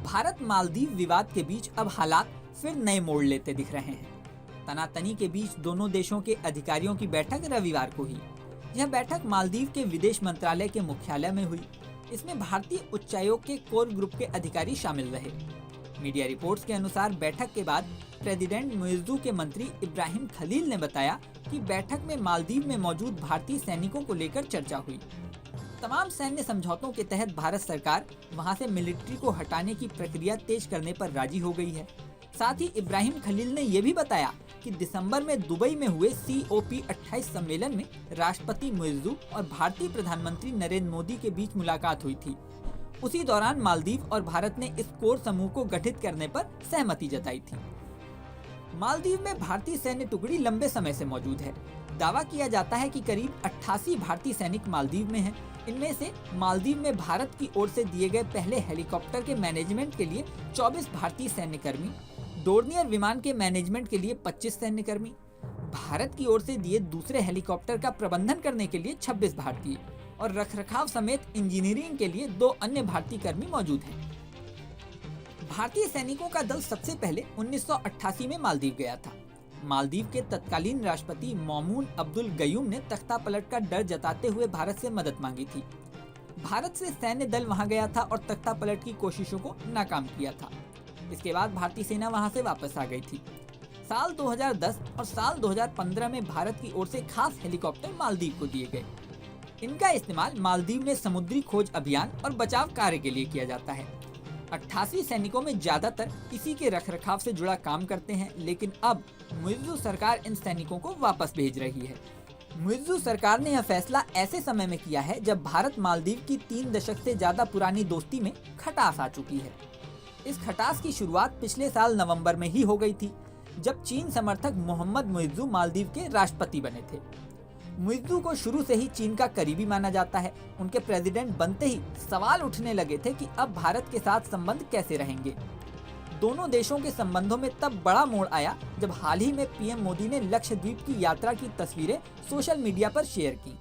भारत मालदीव विवाद के बीच अब हालात फिर नए मोड़ लेते दिख रहे हैं। तनातनी के बीच दोनों देशों के अधिकारियों की बैठक रविवार को हुई। यह बैठक मालदीव के विदेश मंत्रालय के मुख्यालय में हुई। इसमें भारतीय उच्चायोग के कोर ग्रुप के अधिकारी शामिल रहे। मीडिया रिपोर्ट्स के अनुसार बैठक के बाद प्रेसिडेंट मुइज्जू के मंत्री इब्राहिम खलील ने बताया कि बैठक में मालदीव में मौजूद भारतीय सैनिकों को लेकर चर्चा हुई। तमाम सैन्य समझौतों के तहत भारत सरकार वहां से मिलिट्री को हटाने की प्रक्रिया तेज करने पर राजी हो गई है। साथ ही इब्राहिम खलील ने यह भी बताया कि दिसंबर में दुबई में हुए COP28 सम्मेलन में राष्ट्रपति मुइज्जू और भारतीय प्रधानमंत्री नरेंद्र मोदी के बीच मुलाकात हुई थी। उसी दौरान मालदीव और भारत ने इस कोर समूह को गठित करने पर सहमति जताई थी। मालदीव में भारतीय सैन्य टुकड़ी लंबे समय से मौजूद है। दावा किया जाता है कि करीब 88 भारतीय सैनिक मालदीव में हैं। इनमें से मालदीव में भारत की ओर से दिए गए पहले हेलीकॉप्टर के मैनेजमेंट के लिए 24 भारतीय सैन्य कर्मी, डोर्नियर विमान के मैनेजमेंट के लिए 25 सैन्य कर्मी, भारत की ओर से दिए दूसरे हेलीकॉप्टर का प्रबंधन करने के लिए 26 भारतीय और रखरखाव समेत इंजीनियरिंग के लिए 2 अन्य भारतीय कर्मी मौजूद हैं। भारतीय सैनिकों का दल सबसे पहले 1988 में मालदीव गया था। मालदीव के तत्कालीन राष्ट्रपति मौमून अब्दुल गयूम ने तख्ता पलट का डर जताते हुए भारत से मदद मांगी थी। भारत से सैन्य दल वहां गया था और तख्ता पलट की कोशिशों को नाकाम किया था। इसके बाद भारतीय सेना वहां से वापस आ गई थी। साल 2010 और साल 2015 में भारत की ओर से खास हेलीकॉप्टर मालदीव को दिए गए। इनका इस्तेमाल मालदीव में समुद्री खोज अभियान और बचाव कार्य के लिए किया जाता है। 88 सैनिकों में ज्यादातर इसी के रखरखाव से जुड़ा काम करते हैं, लेकिन अब मुइज्जू सरकार इन सैनिकों को वापस भेज रही है। मुइज्जू सरकार ने यह फैसला ऐसे समय में किया है जब भारत मालदीव की 3 दशक से ज्यादा पुरानी दोस्ती में खटास आ चुकी है। इस खटास की शुरुआत पिछले साल नवंबर में ही हो गई थी, जब चीन समर्थक मोहम्मद मुइज्जू मालदीव के राष्ट्रपति बने थे। मुइज्जू को शुरू से ही चीन का करीबी माना जाता है। उनके प्रेसिडेंट बनते ही सवाल उठने लगे थे कि अब भारत के साथ संबंध कैसे रहेंगे। दोनों देशों के संबंधों में तब बड़ा मोड़ आया जब हाल ही में पीएम मोदी ने लक्षद्वीप की यात्रा की तस्वीरें सोशल मीडिया पर शेयर की।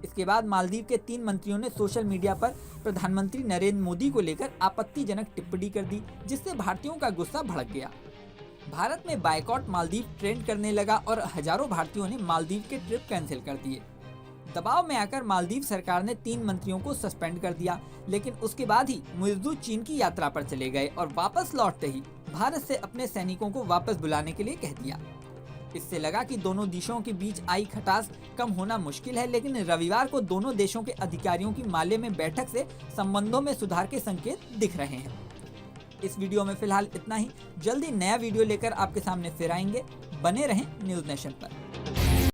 इसके बाद मालदीव के 3 मंत्रियों ने सोशल मीडिया पर प्रधानमंत्री नरेंद्र मोदी को लेकर आपत्तिजनक टिप्पणी कर दी, जिससे भारतीयों का गुस्सा भड़क गया। भारत में बायकॉट मालदीव ट्रेंड करने लगा और हजारों भारतीयों ने मालदीव के ट्रिप कैंसिल कर दिए। दबाव में आकर मालदीव सरकार ने 3 मंत्रियों को सस्पेंड कर दिया, लेकिन उसके बाद ही मुइज्जू चीन की यात्रा पर चले गए और वापस लौटते ही भारत से अपने सैनिकों को वापस बुलाने के लिए कह दिया। इससे लगा कि दोनों देशों के बीच आई खटास कम होना मुश्किल है, लेकिन रविवार को दोनों देशों के अधिकारियों की माले में बैठक से संबंधों में सुधार के संकेत दिख रहे हैं। इस वीडियो में फिलहाल इतना ही। जल्दी नया वीडियो लेकर आपके सामने फिर आएंगे। बने रहें न्यूज़ नेशन पर।